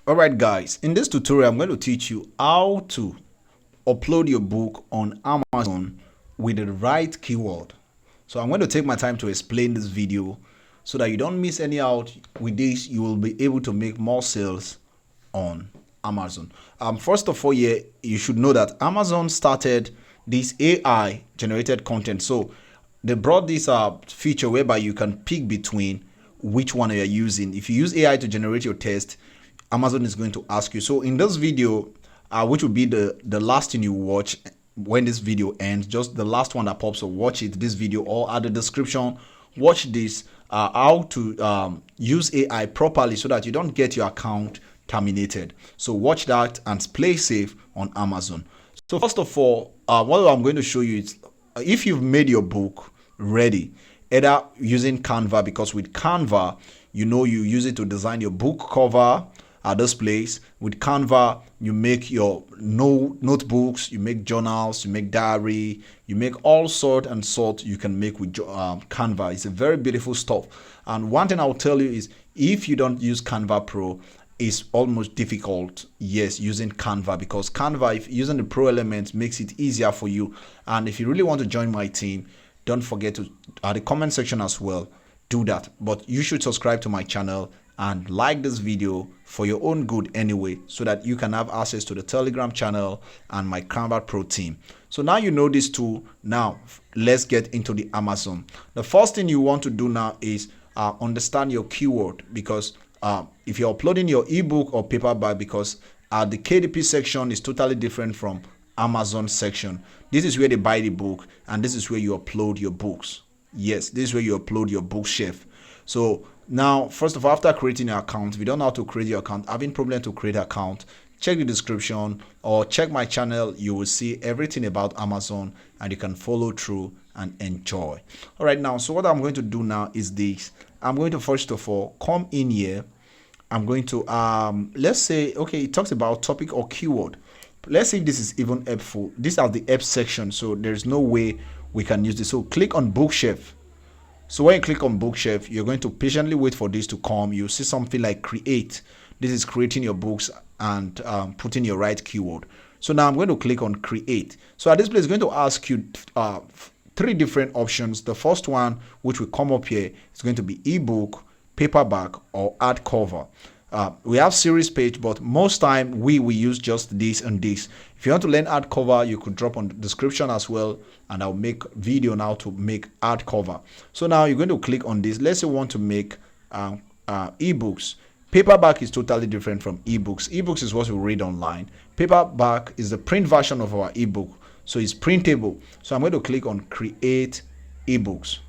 Alright guys, in this tutorial I'm going to teach you how to upload your book on Amazon with the right keyword. So I'm going to take my time to explain this video so that you don't miss any out. With this you will be able to make more sales on Amazon. First of all, you should know that Amazon started this AI generated content. So they brought this feature whereby you can pick between which one you're using. If you use AI to generate your text, Amazon is going to ask you. So in this video, which will be the last thing you watch when this video ends, just the last one that pops up, watch it, this video, or at the description, watch this, how to use AI properly so that you don't get your account terminated. So watch that and play safe on Amazon. So first of all, what I'm going to show you is if you've made your book ready, either using Canva, because with Canva, you use it to design your book cover at this place. With Canva, you make your notebooks, you make journals, you make diary, you make all sort you can make with Canva. It's a very beautiful stuff. And one thing I'll tell you is if you don't use Canva Pro, it's almost difficult, yes, using Canva, because Canva, if using the Pro elements, makes it easier for you. And if you really want to join my team, don't forget to at the comment section as well, do that. But you should subscribe to my channel and like this video for your own good anyway, so that you can have access to the Telegram channel and my Canva Pro team. So now you know these two. Now let's get into the Amazon. The first thing you want to do now is understand your keyword, because if you're uploading your ebook or paperback, because the KDP section is totally different from Amazon section. This is where they buy the book, and this is where you upload your books. Yes, this is where you upload your bookshelf. So now, first of all, after creating your account, if you don't know how to create your account, having problem to create an account, check the description or check my channel. You will see everything about Amazon and you can follow through and enjoy. All right, now, so what I'm going to do now is this. I'm going to first of all come in here. I'm going to let's say, okay, it talks about topic or keyword. Let's see if this is even helpful. These are the help section, so there's no way we can use this. So click on bookshelf. So when you click on bookshelf, you're going to patiently wait for this to come. You'll see something like create. This is creating your books and putting your right keyword. So now I'm going to click on create. So at this place, it's going to ask you three different options. The first one, which will come up here, is going to be ebook, paperback, or hardcover. We have series page, but most time we use just this and this. If you want to learn hardcover, you could drop on the description as well, and I'll make video now to make hardcover. So now you're going to click on this. Let's say you want to make ebooks. Paperback is totally different from ebooks. Ebooks is what we read online. Paperback is the print version of our ebook, so it's printable. So I'm going to click on create ebooks.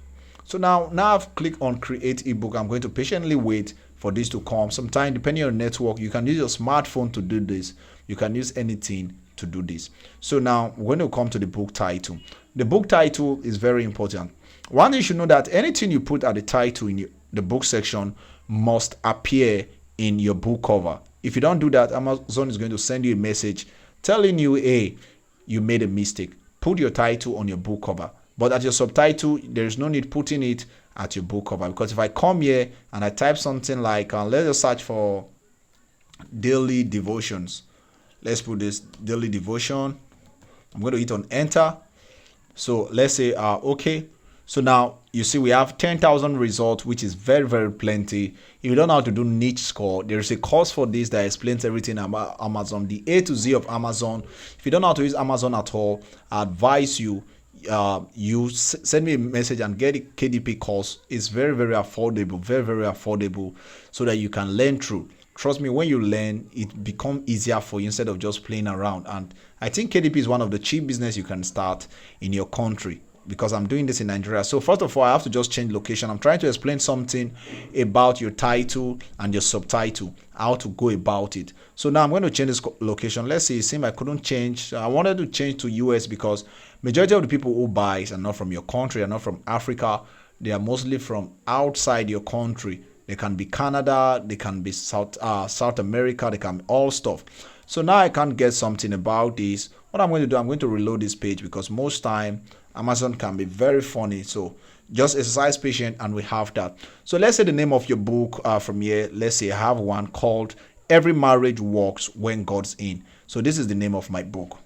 So now I've clicked on create ebook. I'm going to patiently wait for this to come. Sometime, depending on your network, you can use your smartphone to do this. You can use anything to do this. So now we're going to come to the book title. The book title is very important. One thing you should know, that anything you put at the title in the book section must appear in your book cover. If you don't do that, Amazon is going to send you a message telling you, hey, you made a mistake. Put your title on your book cover. But at your subtitle, there's no need putting it at your book cover, because if I come here and I type something like, let's just search for daily devotions. Let's put this daily devotion. I'm going to hit on enter. So let's say, okay. So now you see we have 10,000 results, which is very, very plenty. If you don't know how to do niche score, there's a course for this that explains everything about Amazon, the A to Z of Amazon. If you don't know how to use Amazon at all, I advise you send me a message and get a KDP course. It's very, very affordable, very, very affordable, so that you can learn through. Trust me, when you learn, it becomes easier for you instead of just playing around. And I think KDP is one of the cheap business you can start in your country, because I'm doing this in Nigeria. So first of all, I have to just change location. I'm trying to explain something about your title and your subtitle, how to go about it. So now I'm going to change this location. Let's see, it seemed I couldn't change. I wanted to change to US, because majority of the people who buy are not from your country, are not from Africa. They are mostly from outside your country. They can be Canada, they can be South America, they can be all stuff. So now I can't get something about this. What I'm going to do, I'm going to reload this page, because most time Amazon can be very funny. So just exercise patience and we have that. So let's say the name of your book from here. Let's say I have one called Every marriage works when God's in. So this is the name of my book.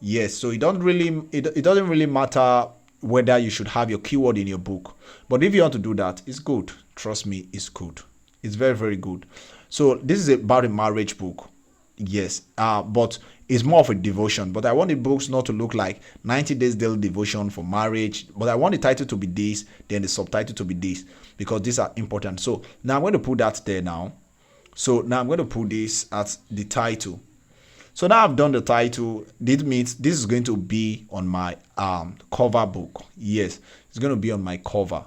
Yes, so it doesn't really matter whether you should have your keyword in your book. But if you want to do that, it's good. Trust me, it's good. It's very, very good. So this is about a marriage book. Yes, but it's more of a devotion. But I want the books not to look like 90 days daily devotion for marriage. But I want the title to be this, then the subtitle to be this, because these are important. So now I'm going to put that there now. So now I'm going to put this as the title. So now I've done the title. This means this is going to be on my cover book. Yes, it's going to be on my cover.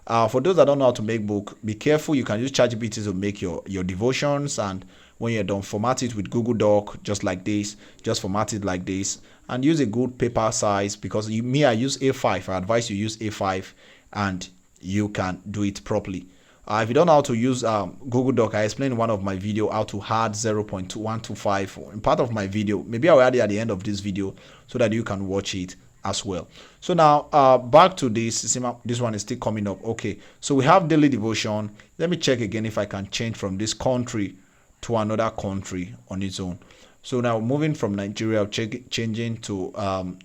For those that don't know how to make book, be careful. You can use ChatGPT to make your devotions, and when you're done, format it with Google Doc, just like this. Just format it like this, and use a good paper size, because I use A5. I advise you use A5, and you can do it properly. If you don't know how to use Google Doc, I explained in one of my video how to add 0.125 in part of my video. Maybe I'll add it at the end of this video so that you can watch it as well. So now back to this. This one is still coming up. Okay, so we have daily devotion. Let me check again if I can change from this country to another country on its own. So now moving from Nigeria, changing to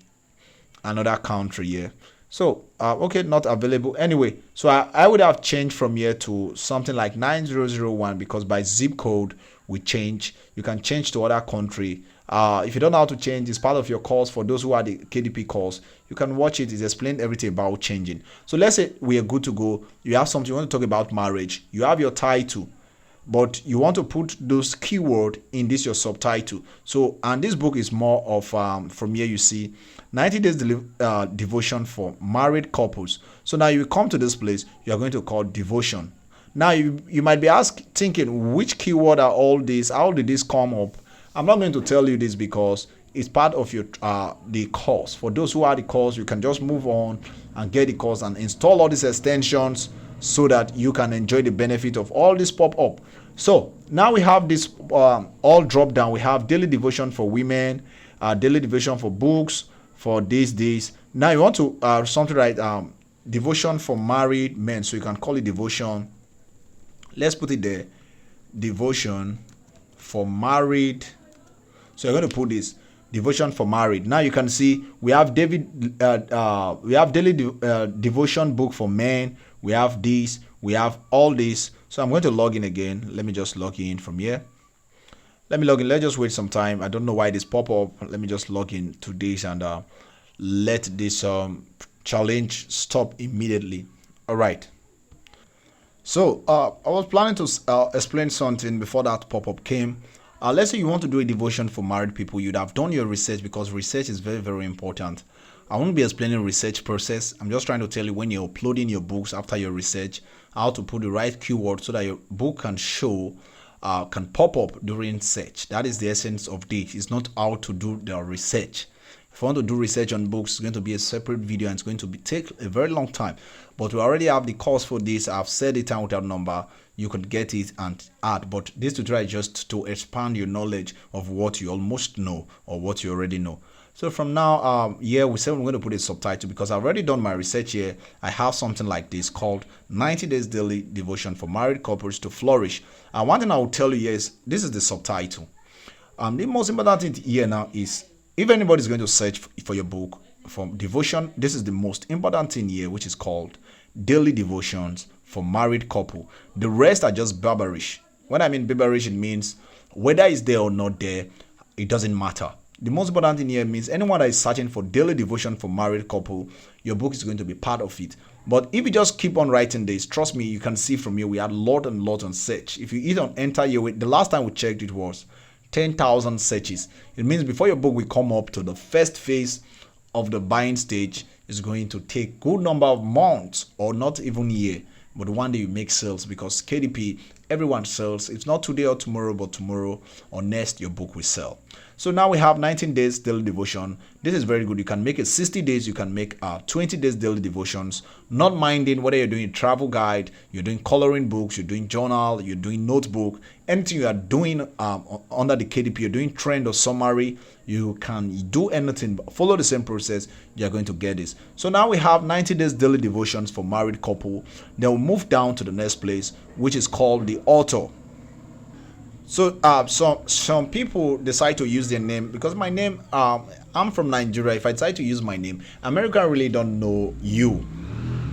another country here. So okay, not available anyway. So I would have changed from here to something like 9001, because by zip code we change. You can change to other country. If you don't know how to change, it's part of your course. For those who are the KDP course, you can watch it. It's explained everything about changing. So let's say we are good to go. You have something you want to talk about marriage. You have your title, but you want to put those keyword in this your subtitle. So, and this book is more of from here you see 90 days devotion for married couples. So now you come to this place, you are going to call devotion. Now you might be thinking, which keyword are all these? How did this come up? I'm not going to tell you this because it's part of your the course. For those who are the course, you can just move on and get the course and install all these extensions so that you can enjoy the benefit of all this pop up. So now we have this all drop down. We have daily devotion for women, daily devotion for books, for these days. Now you want to something like devotion for married men, so you can call it devotion. Let's put it there, devotion for married. So you're going to put this devotion for married. Now you can see we have daily devotion book for men. We have this, we have all this. So I'm going to log in again. Let me just log in from here. Let me log in. Let's just wait some time. I don't know why this pop up. Let me just log in to this and let this challenge stop immediately. All right. So I was planning to explain something before that pop-up came. Let's say you want to do a devotion for married people. You'd have done your research, because research is very, very important. I won't be explaining research process. I'm just trying to tell you, when you're uploading your books after your research, how to put the right keyword so that your book can show, can pop up during search. That is the essence of this. It's not how to do the research. If you want to do research on books, it's going to be a separate video and it's going to take a very long time. But we already have the course for this. I've said it down without number. You could get it and add. But this tutorial is just to expand your knowledge of what you almost know or what you already know. So from now, here we said we're going to put a subtitle, because I've already done my research here. I have something like this called 90 Days Daily Devotion for Married Couples to Flourish. And one thing I will tell you here is, this is the subtitle. The most important thing here now is, if anybody is going to search for your book for devotion, this is the most important thing here, which is called Daily Devotions for Married Couple. The rest are just barbarish. When I mean barbarish, it means whether it's there or not there, it doesn't matter. The most important thing here means anyone that is searching for daily devotion for married couple, your book is going to be part of it. But if you just keep on writing this, trust me, you can see from here we had lot and lot on search. If you either enter here, the last time we checked, it was 10,000 searches. It means before your book will come up to the first phase of the buying stage, is going to take good number of months or not even year. But one day you make sales, because KDP, everyone sells. It's not today or tomorrow, but tomorrow or next your book will sell. So now we have 19 days daily devotion. This is very good. You can make it 60 days. You can make 20 days daily devotions. Not minding whether you're doing a travel guide, you're doing coloring books, you're doing journal, you're doing notebook, anything you are doing under the KDP, you're doing trend or summary, you can do anything. Follow the same process. You're going to get this. So now we have 90 days daily devotions for married couple. Then we'll move down to the next place, which is called the author. So some people decide to use their name because my name, I'm from Nigeria. If I decide to use my name, America really don't know you.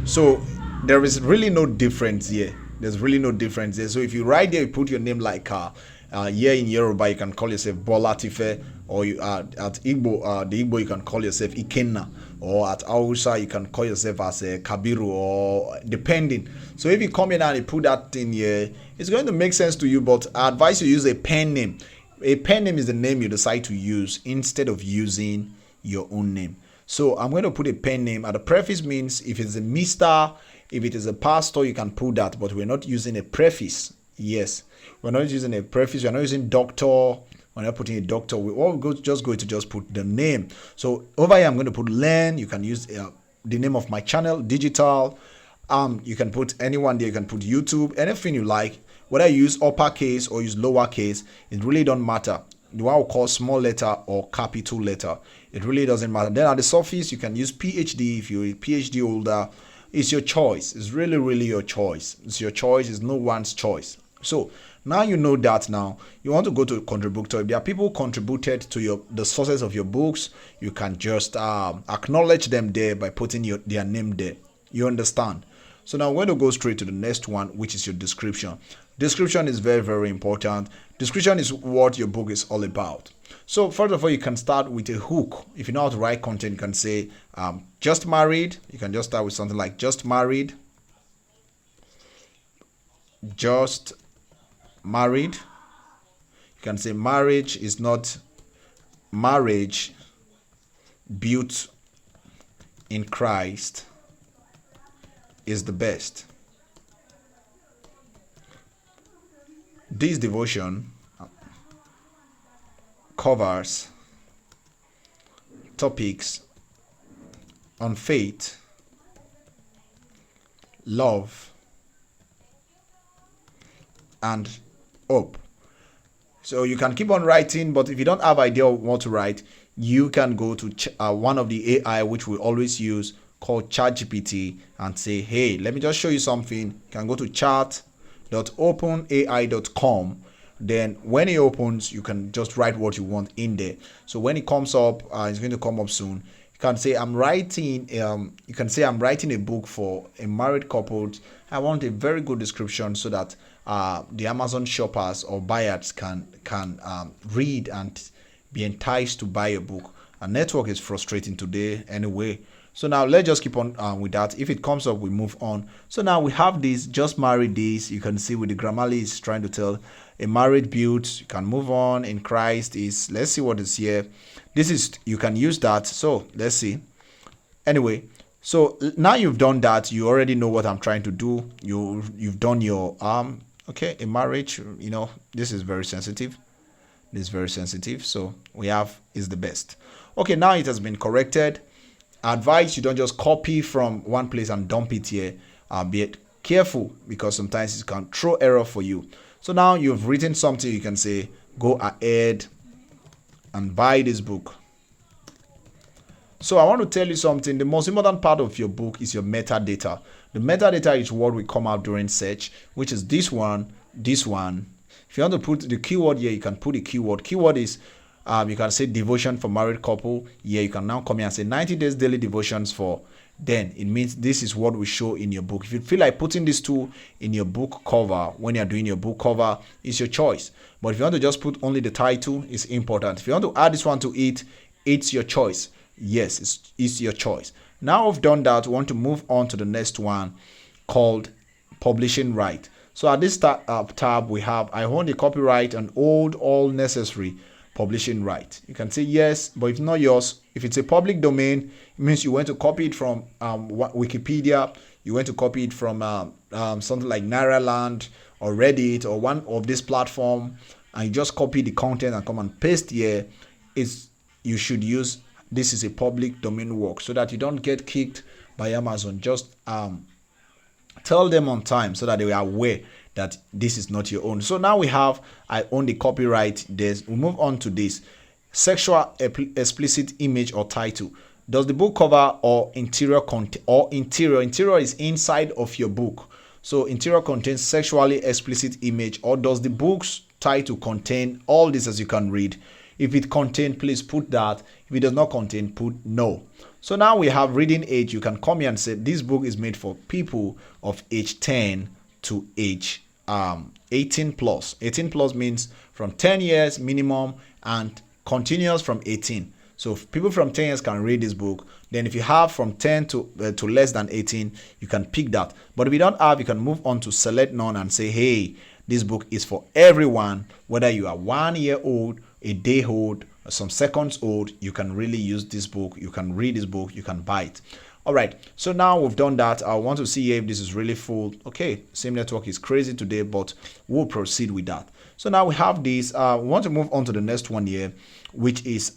So there is really no difference here. There's really no difference here. So if you write there, you put your name like here in Yoruba, you can call yourself Bola Tife, or you at Igbo, the Igbo, you can call yourself Ikenna, or at Hausa, you can call yourself as a Kabiru, or depending. So if you come in and you put that in here, it's going to make sense to you. But I advise you use a pen name. A pen name is the name you decide to use instead of using your own name. So I'm going to put a pen name. At the preface means if it's a Mr., if it is a pastor, you can put that, but we're not using a preface. Yes, we're not using a preface. We're not using doctor. We're not putting a doctor. We all just going to just put the name. So over here, I'm going to put learn. You can use the name of my channel, digital. You can put anyone there. You can put YouTube, anything you like. Whether you use uppercase or use lowercase, it really don't matter. The one we call small letter or capital letter, it really doesn't matter. Then at the surface, you can use PhD if you're a PhD holder. It's your choice. It's really your choice. It's your choice. It's no one's choice. So now you know that. Now you want to go to contributor. If there are people contributed to the sources of your books, you can just acknowledge them there by putting their name there. You understand? So now we're going to go straight to the next one, which is your description. Description is very important. Description is what your book is all about. So first of all, you can start with a hook. If you know how to write content, you can say just married. You can just start with something like just married. Just married. You can say marriage is not marriage built in Christ is the best. This devotion covers topics on faith, love, and hope. So you can keep on writing, but if you don't have idea of what to write, you can go to one of the AI which we always use called ChatGPT and say, hey, let me just show you something. You can go to chat.openai.com. Then when it opens, you can just write what you want in there. So when it comes up, it's going to come up soon. You can say I'm writing. You can say I'm writing a book for a married couple. I want a very good description so that the Amazon shoppers or buyers can read and be enticed to buy a book. Our network is frustrating today anyway. So now let's just keep on with that. If it comes up, we move on. So now we have this just married this. You can see with the Grammarly is trying to tell a married build. You can move on in Christ is. Let's see what is here. This is, you can use that. So let's see. Anyway, so now you've done that. You already know what I'm trying to do. You've done your okay, a marriage. You know, this is very sensitive. This is very sensitive. So we have is the best. Okay, now it has been corrected. Advice, you don't just copy from one place and dump it here. Be careful because sometimes it can throw error for you. So now you've written something, you can say go ahead and buy this book. So I want to tell you something. The most important part of your book is your metadata. The metadata is what will come out during search, which is this one. If you want to put the keyword here, you can put the keyword. Keyword is you can say devotion for married couple. Yeah, you can now come here and say 90 days daily devotions for. Then it means this is what we show in your book. If you feel like putting these two in your book cover, when you're doing your book cover, it's your choice. But if you want to just put only the title, it's important. If you want to add this one to it, it's your choice. Yes, it's your choice. Now I've done that, we want to move on to the next one called publishing right. So at this tab, we have I own the copyright and hold all necessary publishing right. You can say yes, but if not yours, if it's a public domain, it means you went to copy it from Wikipedia, you went to copy it from something like Nairaland or Reddit or one of this platform, and you just copy the content and come and paste here. You should use this is a public domain work so that you don't get kicked by Amazon. Just tell them on time so that they are aware that this is not your own. So now we have I own the copyright. We move on to this sexual explicit image or title. Does the book cover or interior content or interior is inside of your book? So interior contains sexually explicit image, or does the book's title contain all this as you can read? If it contain, please put that. If it does not contain, put no. So now we have reading age. You can come here and say this book is made for people of age 10 to age 18 plus. 18 plus means from 10 years minimum and continuous from 18. So if people from 10 years can read this book. Then if you have from 10 to less than 18, you can pick that. But if you don't have, you can move on to select none and say, hey, this book is for everyone, whether you are 1 year old, a day old, or some seconds old. You can really use this book. You can read this book. You can buy it. All right, so now we've done that. I want to see if this is really full. Okay, same network is crazy today, but we'll proceed with that. So now we have this. We want to move on to the next one here, which is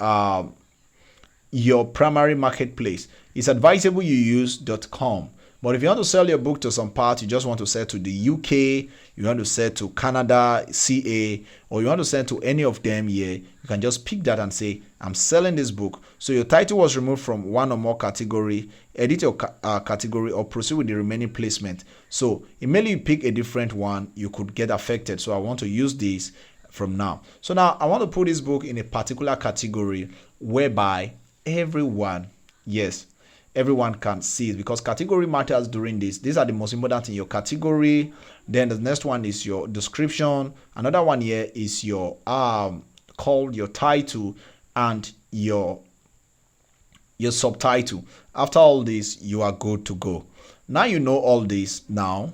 your primary marketplace. It's advisable you use .com. But if you want to sell your book to some part, you just want to sell to the UK, you want to sell to Canada, CA, or you want to sell to any of them here, you can just pick that and say, I'm selling this book. So your title was removed from one or more category, edit your category or proceed with the remaining placement. So immediately you pick a different one, you could get affected. So I want to use this from now. So now I want to put this book in a particular category whereby everyone, yes, everyone can see it, because category matters during this. These are the most important in your category. Then the next one is your description. Another one here is your called your title and your subtitle. After all this, you are good to go. Now you know all this. Now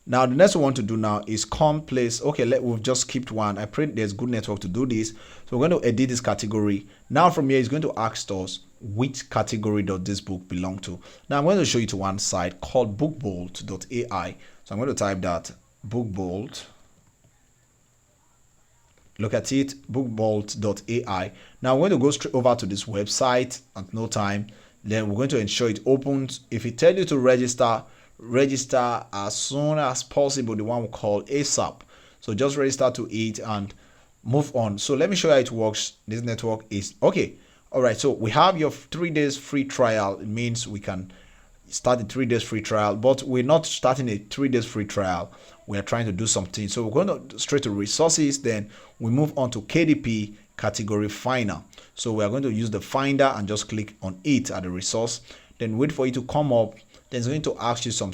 the next one we want to do now is come place. Okay, we've just skipped one. I pray there's good network to do this. So we're going to edit this category. Now from here, it's going to ask us which category does this book belong to. Now I'm going to show you to one site called bookbolt.ai. So I'm going to type that, bookbolt. Look at it, bookbolt.ai. Now we're going to go straight over to this website at no time. Then we're going to ensure it opens. If it tells you to register as soon as possible, the one we call ASAP. So just register to it and move on. So let me show you how it works. This network is okay. All right, so we have your 3 days free trial. It means we can start a 3 days free trial, but we're not starting a 3 days free trial. We are trying to do something. So we're going to straight to resources. Then we move on to KDP category finder. So we are going to use the finder and just click on it at the resource. Then wait for it to come up. Then it's going to ask you some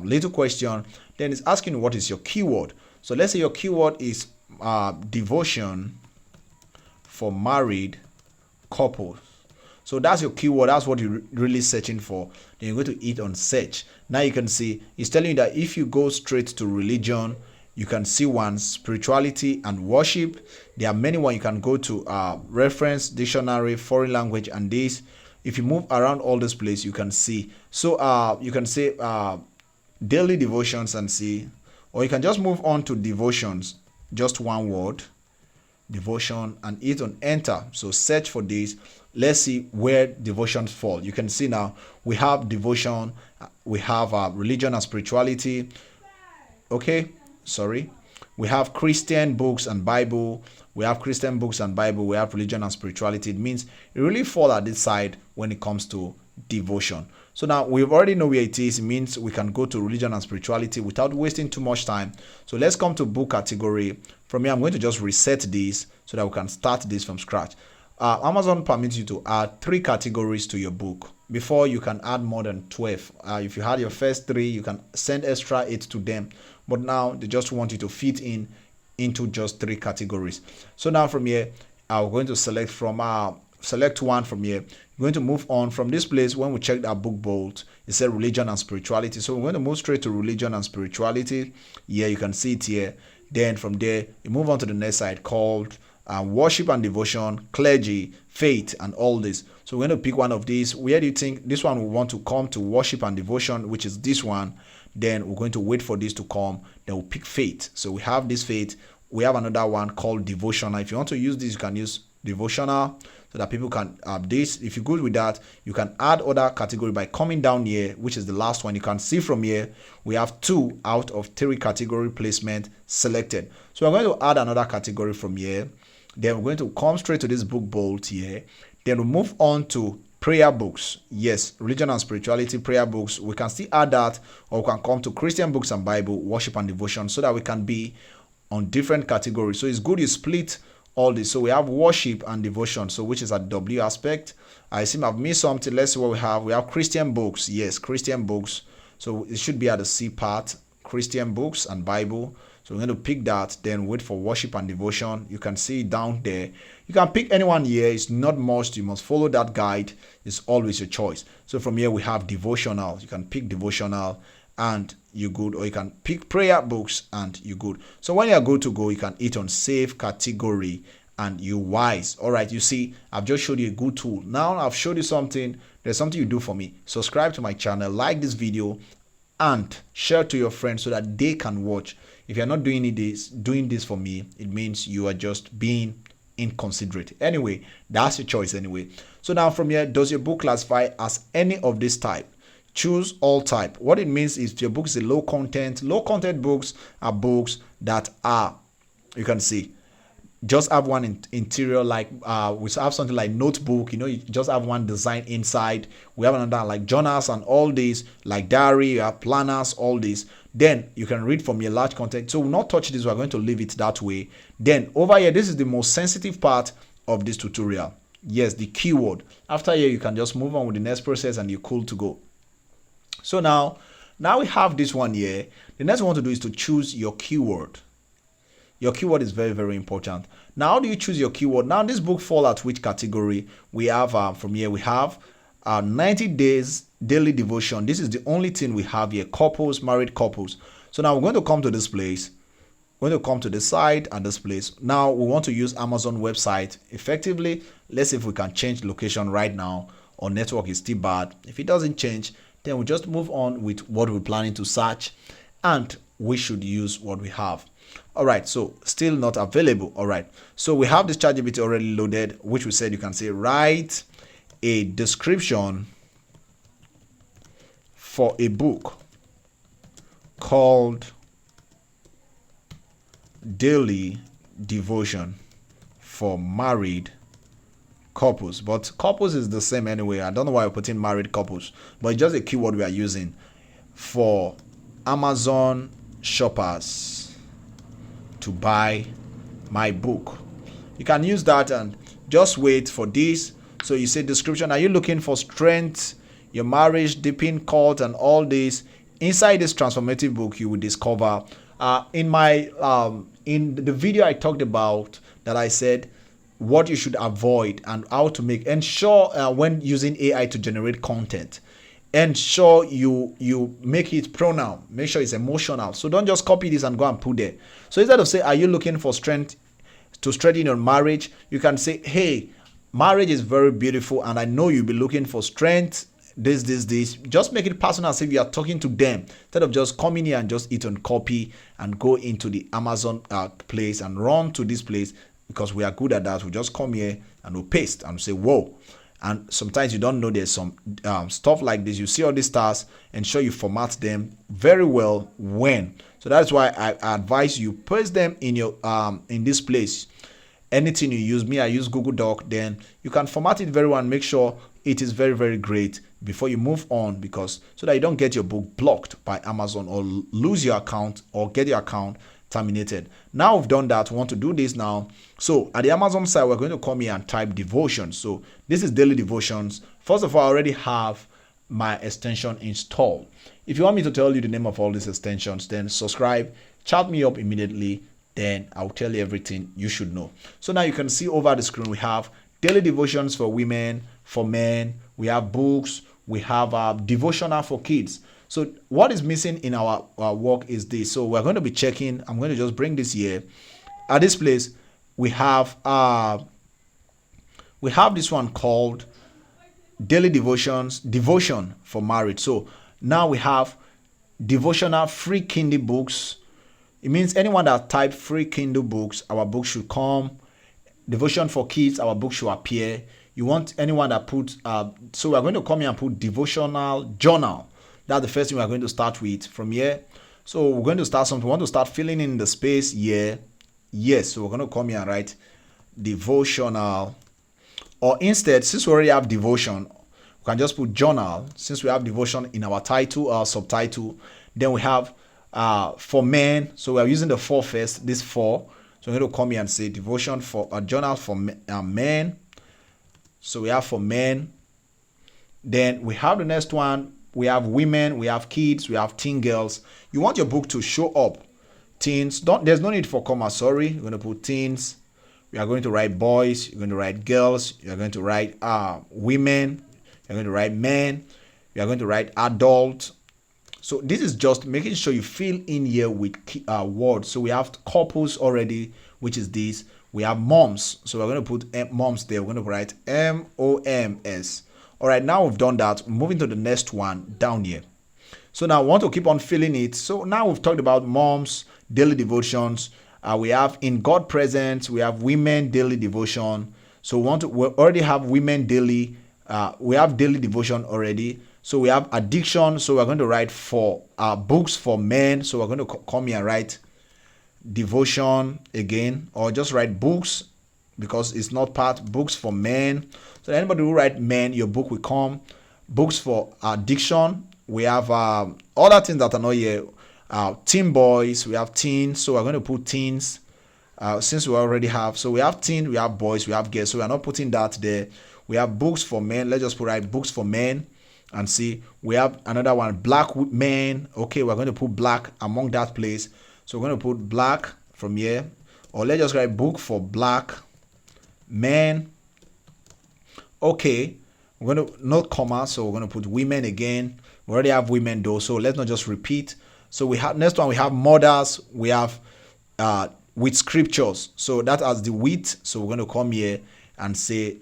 little question. Then it's asking what is your keyword. So let's say your keyword is devotion for married couples. So that's your keyword. That's what you're really searching for. Then you're going to hit on search. Now you can see it's telling you that if you go straight to religion, you can see one, spirituality and worship. There are many ones. You can go to reference, dictionary, foreign language, and this. If you move around all this place, you can see. So you can say daily devotions and see, or you can just move on to devotions, just one word, devotion, and hit on enter. So search for this. Let's see where devotions fall. You can see now we have devotion, we have religion and spirituality. Okay, sorry. We have Christian books and Bible. We have Christian books and Bible. We have religion and spirituality. It means it really falls at this side when it comes to devotion. So now we already know where it is. It means we can go to religion and spirituality without wasting too much time. So let's come to book category. From here, I'm going to just reset this so that we can start this from scratch. Amazon permits you to add 3 categories to your book. Before, you can add more than 12. If you had your first 3, you can send extra 8 to them. But now they just want you to fit into just 3 categories. So now from here, I'm going to select one from here. We're going to move on from this place. When we checked our book bolt, it said religion and spirituality. So we're going to move straight to religion and spirituality. Yeah, you can see it here. Then from there, you move on to the next side called worship and devotion, clergy, faith, and all this. So we're going to pick one of these. Where do you think this one will want to come to worship and devotion, which is this one? Then we're going to wait for this to come. Then we'll pick faith. So we have this faith. We have another one called devotional. If you want to use this, you can use devotional so that people can have this. If you're good with that, you can add other category by coming down here, which is the last one. You can see from here, we have 2 out of 3 category placement selected. So we're going to add another category from here. Then we're going to come straight to this book bolt here. Then we'll move on to prayer books. Yes, religion and spirituality, prayer books. We can still add that, or we can come to Christian books and Bible, worship and devotion, so that we can be on different categories. So it's good you split all this. So we have worship and devotion, so which is a W aspect. I seem I've missed something. Let's see what we have. We have Christian books. Yes, Christian books. So it should be at the C part, Christian books and Bible. So we're going to pick that, then wait for worship and devotion. You can see down there. You can pick anyone here. It's not must. You must follow that guide. It's always your choice. So from here we have devotional. You can pick devotional and you're good, or you can pick prayer books and you're good. So when you're good to go, you can hit on save category and you wise. All right, you see, I've just showed you a good tool. Now I've showed you something. There's something you do for me. Subscribe to my channel, like this video, and share to your friends so that they can watch. If you're not doing this for me, it means you are just being inconsiderate. Anyway, that's your choice anyway. So now from here, does your book classify as any of this type? Choose all type. What it means is if your book is a low content books are books that are, you can see, just have one interior, like we have something like notebook, you just have one design inside. We have another like journals and all these, like diary, you have planners, all these. Then you can read from your large content. So we'll not touch this, we're going to leave it that way. Then over here, this is the most sensitive part of this tutorial. Yes, the keyword. After here, you can just move on with the next process and you're cool to go. So now we have this one here. The next one to do is to choose your keyword. Your keyword is very, very important. Now, how do you choose your keyword? Now, this book fall at which category? We have from here, we have 90 days daily devotion. This is the only thing we have here. Couples, married couples. So now we're going to come to this place. We're going to come to the side and this place. Now, we want to use Amazon website effectively. Let's see if we can change location right now. Our network is still bad. If it doesn't change, then we just move on with what we're planning to search, and we should use what we have. All right, so still not available. All right, so we have this ChatGPT already loaded, which we said you can say write a description for a book called Daily Devotion for Married Couples. But couples is the same anyway. I don't know why we're putting married couples, but it's just a keyword we are using for Amazon shoppers to buy my book. You can use that and just wait for this. So you say description, are you looking for strength, your marriage, deepening cult, and all this? Inside this transformative book, you will discover in the video I talked about that, I said what you should avoid and how to ensure when using AI to generate content. Ensure you make it pronoun, make sure it's emotional. So don't just copy this and go and put there. So instead of say, are you looking for strength to strengthen your marriage, you can say, hey, marriage is very beautiful and I know you'll be looking for strength, this. Just make it personal as if you are talking to them, instead of just coming here and just hit on copy and go into the Amazon place and run to this place, because we are good at that. We just come here and we paste and we say, whoa. And sometimes you don't know there's some stuff like this. You see all these stars, ensure you format them very well when. So that's why I advise you paste them in your in this place. Anything you use, I use Google Doc, then you can format it very well and make sure it is very, very great before you move on, because so that you don't get your book blocked by Amazon or lose your account or get your account terminated. Now we've done that, we want to do this now. So at the Amazon side, we're going to come here and type devotion. So this is daily devotions. First of all, I already have my extension installed. If you want me to tell you the name of all these extensions, then subscribe, chat me up immediately, then I'll tell you everything you should know. So now you can see over the screen, we have daily devotions for women, for men, we have books, we have devotional for kids. So what is missing in our work is this. So we're going to be checking. I'm going to just bring this here. At this place, we have this one called daily devotion for marriage. So now we have devotional free Kindle books. It means anyone that type free Kindle books, our book should come. Devotion for kids, our book should appear. You want anyone that put, so we're going to come here and put devotional journal. That's the first thing we're going to start with from here. So we're going to start something. We want to start filling in the space here. Yes, so we're going to come here and write devotional. Or instead, since we already have devotion, we can just put journal. Since we have devotion in our title or subtitle, then we have for men. So we are using the for first, this for. So I'm going to come here and say devotion for a journal for men. So we have for men. Then we have the next one. We have women, we have kids, we have teen girls. You want your book to show up. Teens, there's no need for comma, sorry. You're going to put teens. We are going to write boys, you're going to write girls, you're going to write women, you're going to write men, you're going to write adult. So this is just making sure you fill in here with words. So we have couples already, which is this. We have moms. So we're going to put moms there. We're going to write MOMS. All right, now we've done that. Moving to the next one down here. So now I want to keep on filling it. So now we've talked about moms, daily devotions. We have in God presence. We have women daily devotion. So we already have women daily. We have daily devotion already. So we have addiction. So we're going to write for books for men. So we're going to come here and write devotion again, or just write books because it's not part books for men. So anybody who write men, your book will come. Books for addiction. We have other things that are not here. Teen boys, we have teens. So we're going to put teens since we already have. So we have teen, we have boys, we have girls. So we're not putting that there. We have books for men. Let's just write books for men and see. We have another one, black men. Okay, we're going to put black among that place. So we're going to put black from here. Or let's just write book for black men. Okay, we're going to not comma, so we're going to put women again. We already have women though, so let's not just repeat. So we have next one, we have mothers. We have with scriptures. So that as the with. So we're going to come here and say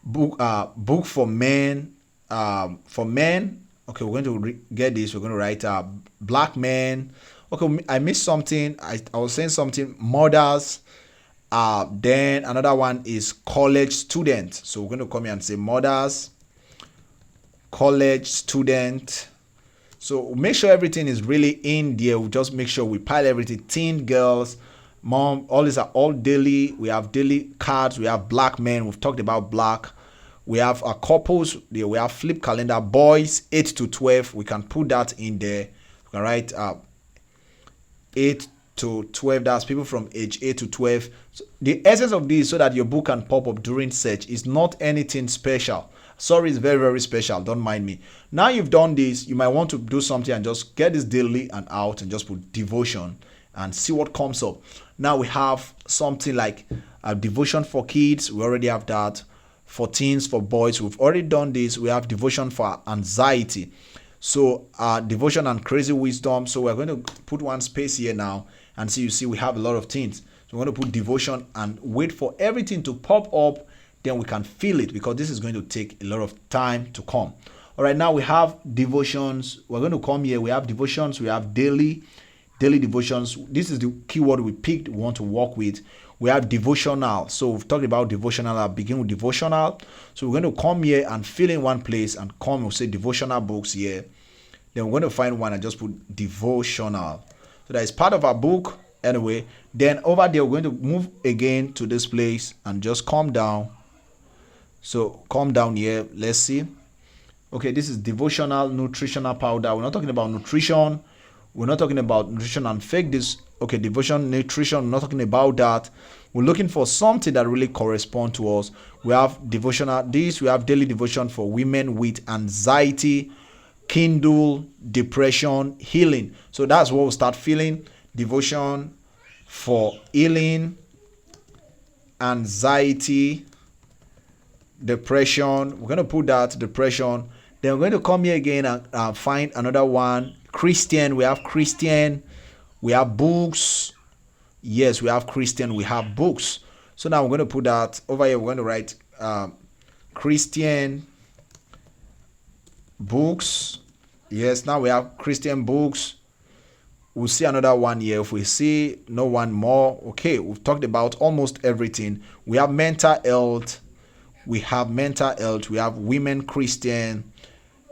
book for men. For men. Okay, we're going to get this. We're going to write black men. Okay, I missed something. I was saying something. Mothers. Then another one is college student. So we're going to come here and say mothers, college student. So make sure everything is really in there. We just make sure we pile everything. Teen girls, mom, all these are all daily. We have daily cards. We have black men. We've talked about black. We have couples. We have flip calendar. Boys 8 to 12. We can put that in there. We can write 8 to 12. That's people from age 8 to 12. So the essence of this, so that your book can pop up during search, is not anything special. Sorry, it's very, very special. Don't mind me. Now you've done this, you might want to do something and just get this daily and out and just put devotion and see what comes up. Now we have something like a devotion for kids. We already have that. For teens, for boys, we've already done this. We have devotion for anxiety. So devotion and crazy wisdom. So we're going to put one space here now and see, you see we have a lot of things. So we're going to put devotion and wait for everything to pop up. Then we can feel it, because this is going to take a lot of time to come. All right, now we have devotions. We're going to come here. We have devotions. We have daily devotions. This is the keyword we picked, we want to work with. We have devotional. So we've talked about devotional. I'll begin with devotional. So we're going to come here and fill in one place and come, we'll say devotional books here. Then we're going to find one and just put devotional. So that is part of our book anyway. Then over there, we're going to move again to this place and just come down. So come down here. Let's see. Okay, this is devotional nutritional powder. We're not talking about nutrition. We're not talking about nutrition and fake this. Okay, devotion, nutrition, we're not talking about that. We're looking for something that really corresponds to us. We have devotional, this, we have daily devotion for women with anxiety, Kindle, depression, healing. So that's what we'll start feeling. Devotion for healing, anxiety, depression. We're going to put that, depression. Then we're going to come here again and find another one. Christian, we have Christian. We have books. Yes, we have Christian. We have books. So now we're going to put that over here. We're going to write Christian books. Yes, now we have Christian books. We'll see another one here. If we see no one more, okay, we've talked about almost everything. We have mental health. We have mental health. We have women Christian.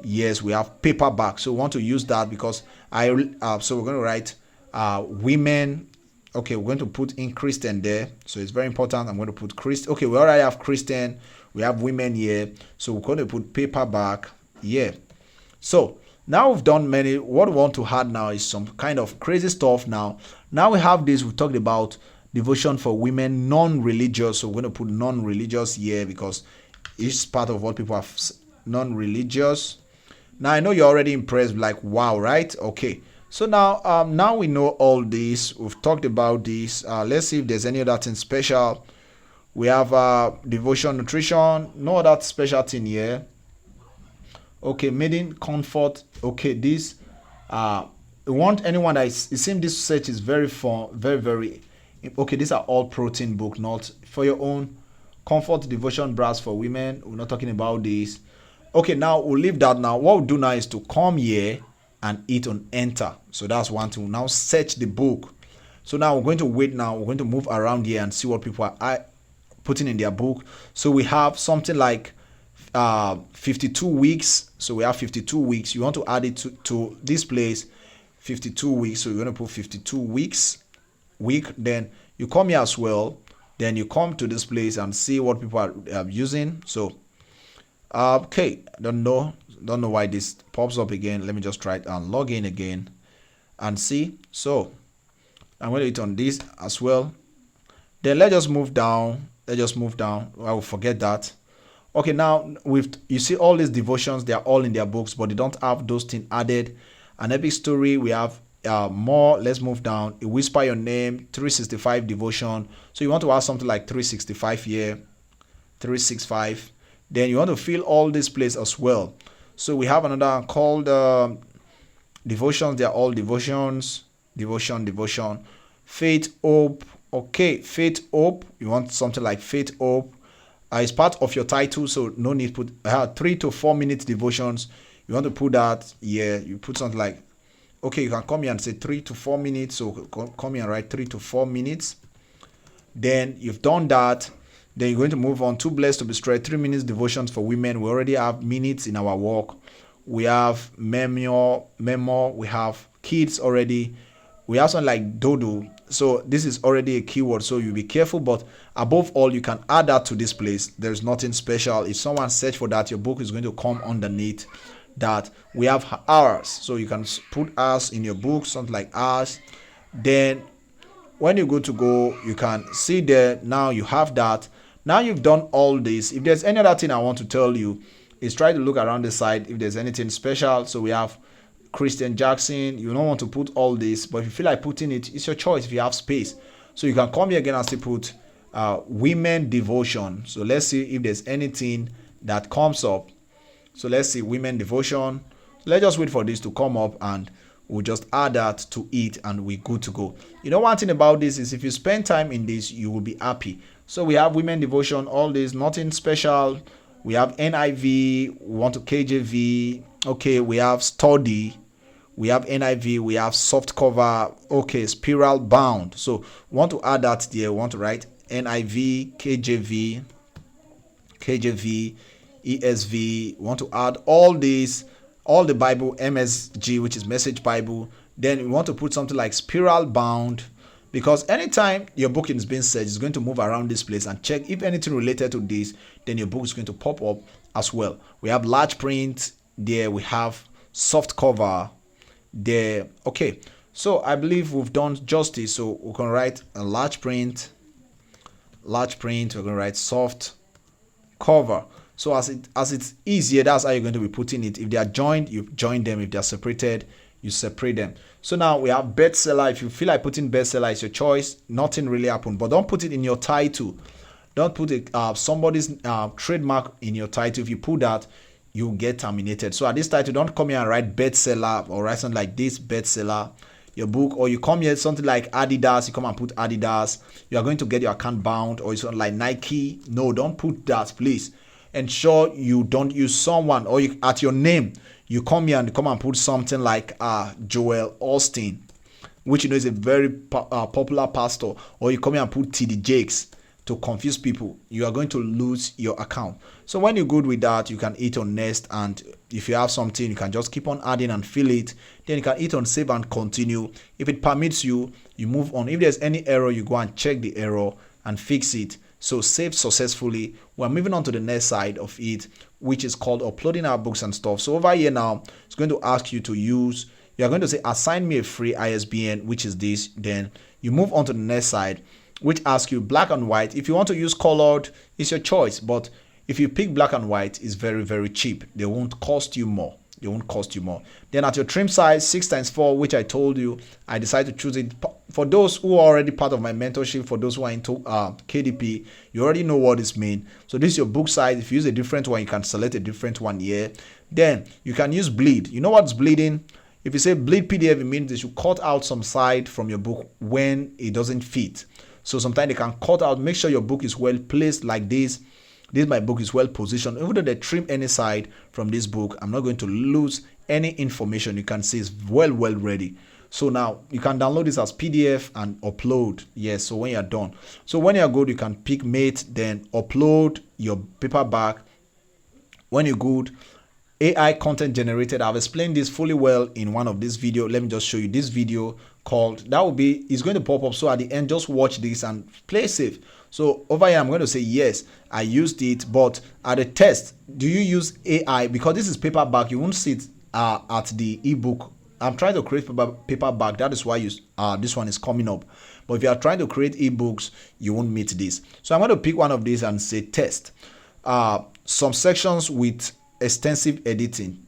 Yes, we have paperback. So we want to use that because so we're going to write women. Okay, we're going to put in Christian there. So it's very important. I'm going to put Christian. Okay, we already have Christian. We have women here. So we're going to put paperback here. So Now we've done many. What we want to add now is some kind of crazy stuff now. Now we have this. We talked about devotion for women, non-religious. So we're going to put non-religious here because it's part of what people have. Non-religious. Now I know you're already impressed, like wow, right? Okay. So now, now we know all this. We've talked about this. Let's see if there's any other thing special. We have devotion, nutrition. No other special thing here. Okay, maiden comfort. Okay, this we want anyone that is, it seems this search is very fun, very okay. These are all protein book, not for your own comfort devotion bras for women. We're not talking about this. Okay, now we'll leave that. Now what we'll do now is to come here and hit on enter. So that's one thing. Now search the book. So now we're going to wait. Now we're going to move around here and see what people are putting in their book. So we have something like 52 weeks. So we have 52 weeks. You want to add it to this place, 52 weeks. So you're going to put 52 weeks week. Then you come here as well. Then you come to this place and see what people are using. So okay, don't know why this pops up again. Let me just try it and log in again and see. So I'm going to hit on this as well. Then let's just move down. I will forget that. Okay, now you see all these devotions, they are all in their books, but they don't have those things added. An epic story, we have more. Let's move down. A whisper your name, 365 devotion. So you want to add something like 365 here, 365. Then you want to fill all this place as well. So we have another called devotions. They are all devotions. Devotion. Faith, hope. Okay, faith, hope. You want something like faith, hope. It's part of your title, so no need to put 3 to 4 minutes devotions. You want to put that here. You put something like, okay, you can come here and say 3 to 4 minutes. So come here and write 3 to 4 minutes. Then you've done that. Then you're going to move on. Too blessed to be straight. 3 minutes devotions for women. We already have minutes in our work. We have memo. We have kids already. We have something like dodo. So this is already a keyword. So you be careful. But above all, you can add that to this place. There's nothing special. If someone search for that, your book is going to come underneath that. We have hours. So you can put hours in your book, something like hours. Then when you go, you can see there. Now you have that. Now you've done all this. If there's any other thing I want to tell you, is try to look around the side if there's anything special. So we have Christian Jackson. You don't want to put all this, but if you feel like putting it, it's your choice if you have space. So you can come here again and still put women devotion. So let's see if there's anything that comes up. So let's see women devotion. Let's just wait for this to come up and we'll just add that to it and we're good to go. You know, one thing about this is if you spend time in this, you will be happy. So we have women devotion, all this, nothing special. We have NIV, we want to KJV. Okay, we have study. We have NIV, we have soft cover. Okay, spiral bound. So we want to add that there. We want to write NIV, KJV, ESV. We want to add all these, all the Bible, MSG, which is Message Bible. Then we want to put something like spiral bound, because anytime your book is being searched, it's going to move around this place and check if anything related to this, then your book is going to pop up as well. We have large print there. We have soft cover there. Okay, so I believe we've done justice. So we can write a large print. We're going to write soft cover. So as it's easier, that's how you're going to be putting it. If they are joined, you join them. If they are separated, you separate them. So now we have bestseller. If you feel like putting bestseller, it's your choice. Nothing really happened, but don't put it in your title. Don't put it somebody's trademark in your title. If you put that, you get terminated. So at this title, don't come here and write bestseller or write something like this, bestseller, your book. Or you come here something like Adidas, you come and put Adidas, you are going to get your account bound. Or something like Nike. No, don't put that, please. Ensure you don't use someone, or you, at your name, you come here and put something like Joel Austin, which you know is a very popular pastor. Or you come here and put TD Jakes to confuse people. You are going to lose your account. So when you're good with that, you can hit on next, and if you have something, you can just keep on adding and fill it. Then you can hit on save and continue. If it permits you, you move on. If there's any error, you go and check the error and fix it. So saved successfully. We're moving on to the next side of it, which is called uploading our books and stuff. So over here now, it's going to ask you to use, you're going to say assign me a free ISBN, which is this. Then you move on to the next side, which asks you black and white. If you want to use colored, it's your choice, but if you pick black and white, it's very, very cheap. They won't cost you more. They won't cost you more. Then at your trim size, 6x4, which I told you, I decided to choose it. For those who are already part of my mentorship, for those who are into KDP, you already know what this means. So this is your book size. If you use a different one, you can select a different one here. Then you can use bleed. You know what's bleeding? If you say bleed PDF, it means they should cut out some side from your book when it doesn't fit. So sometimes they can cut out, make sure your book is well placed like this. My book is well positioned. Even though they trim any side from this book, I'm not going to lose any information. You can see it's well ready. So now you can download this as PDF and upload. Yes, so when you're done. So when you're good, you can pick mate, then upload your paperback. When you're good, AI content generated. I've explained this fully well in one of this video. Let me just show you this video called, that will be, it's going to pop up. So at the end, just watch this and play safe. So over here, I'm going to say, yes, I used it, but at the test, do you use AI? Because this is paperback, you won't see it at the ebook. I'm trying to create paperback. That is why this one is coming up. But if you are trying to create ebooks, you won't meet this. So I'm going to pick one of these and say test. Some sections with extensive editing.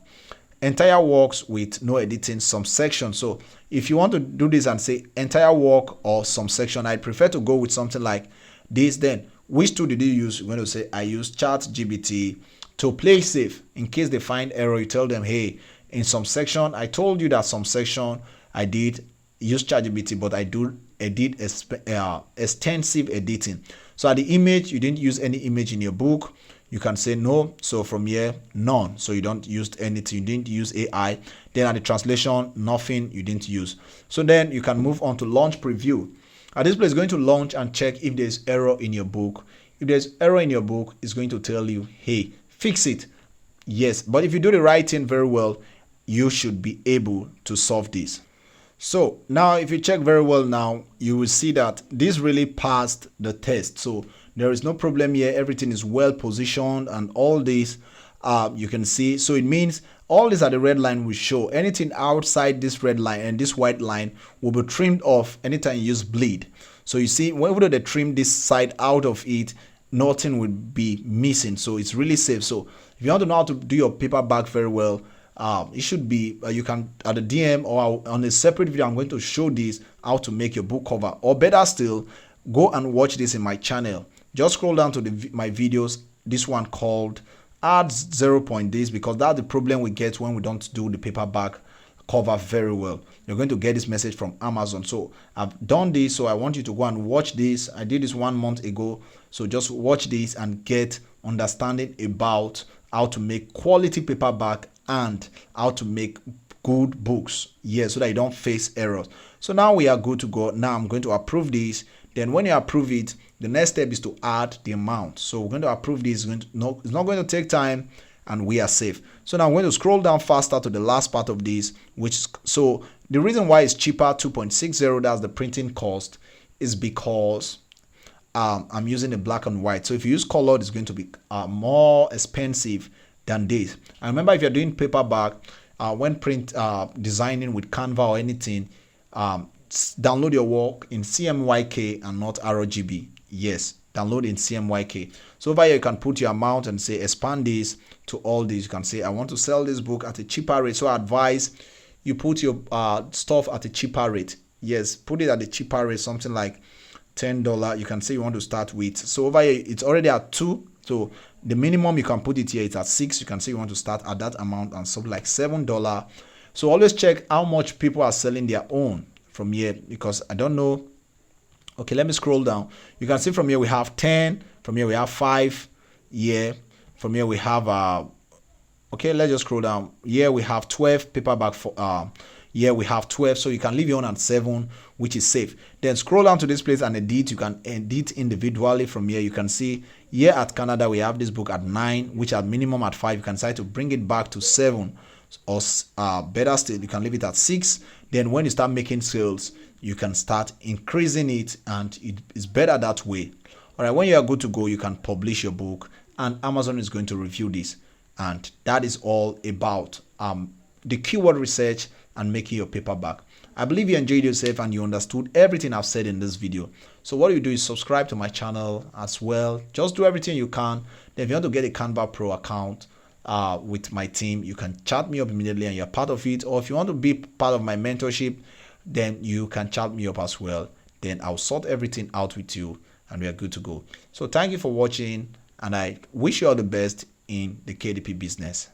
Entire works with no editing, some sections. So if you want to do this and say entire work or some section, I'd prefer to go with something like this. Then which tool did you use? You're going to say I use ChatGPT. To play safe, in case they find error, you tell them, hey, in some section, I told you that some section I did use ChatGPT, but I did extensive editing. So at the image, you didn't use any image in your book, you can say no. So from here, none. So you don't use anything, you didn't use AI. Then at the translation, nothing, you didn't use. So then you can move on to launch preview. At this place, it's going to launch and check if there's error in your book. If there's error in your book, it's going to tell you, hey, fix it. Yes, but if you do the right thing very well, you should be able to solve this. So now if you check very well now, you will see that this really passed the test. So there is no problem here. Everything is well positioned and all this you can see. So it means all this at the red line will show. Anything outside this red line and this white line will be trimmed off anytime you use bleed. So you see, whenever they trim this side out of it, nothing will be missing. So it's really safe. So if you want to know how to do your paperback very well, it should be you can at the DM or on a separate video, I'm going to show this how to make your book cover, or better still, go and watch this in my channel. Just scroll down to my videos, this one called add 0 point this, because that's the problem we get when we don't do the paperback cover very well. You're going to get this message from Amazon. So I've done this, so I want you to go and watch this. I did this 1 month ago, so just watch this and get understanding about how to make quality paperback and how to make good books, yes, so that you don't face errors. So now we are good to go. Now I'm going to approve this. Then when you approve it, the next step is to add the amount. So we're going to approve this. It's not going to take time, and we are safe. So now I'm going to scroll down faster to the last part of this, which so the reason why it's cheaper, 2.60, that's the printing cost, is because I'm using a black and white. So if you use colored, it's going to be more expensive than this. And remember, if you're doing paperback, when print designing with Canva or anything, download your work in CMYK and not RGB. Yes, download in CMYK. So over here you can put your amount and say expand this to all these. You can say I want to sell this book at a cheaper rate. So I advise you put your stuff at a cheaper rate. Yes, put it at a cheaper rate, something like $10. You can say you want to start with. So over here it's already at 2. So the minimum you can put it here is at 6. You can say you want to start at that amount and something like $7. So always check how much people are selling their own from here, because I don't know. Okay, let me scroll down. You can see from here we have 10. From here we have 5. Yeah. From here we have okay, let's just scroll down. Here we have 12 paperback for here we have 12. So you can leave your own at 7, which is safe. Then scroll down to this place and edit. You can edit individually. From here you can see here at Canada we have this book at 9, which at minimum at 5. You can decide to bring it back to 7, or better still, you can leave it at 6. Then when you start making sales, you can start increasing it, and it is better that way. All right, when you are good to go, you can publish your book and Amazon is going to review this. And that is all about the keyword research and making your paperback. I believe you enjoyed yourself and you understood everything I've said in this video. So what you do is subscribe to my channel as well. Just do everything you can. Then if you want to get a Canva Pro account with my team, you can chat me up immediately and you're part of it. Or if you want to be part of my mentorship, then you can chat me up as well. Then I'll sort everything out with you and we are good to go. So thank you for watching and I wish you all the best in the KDP business.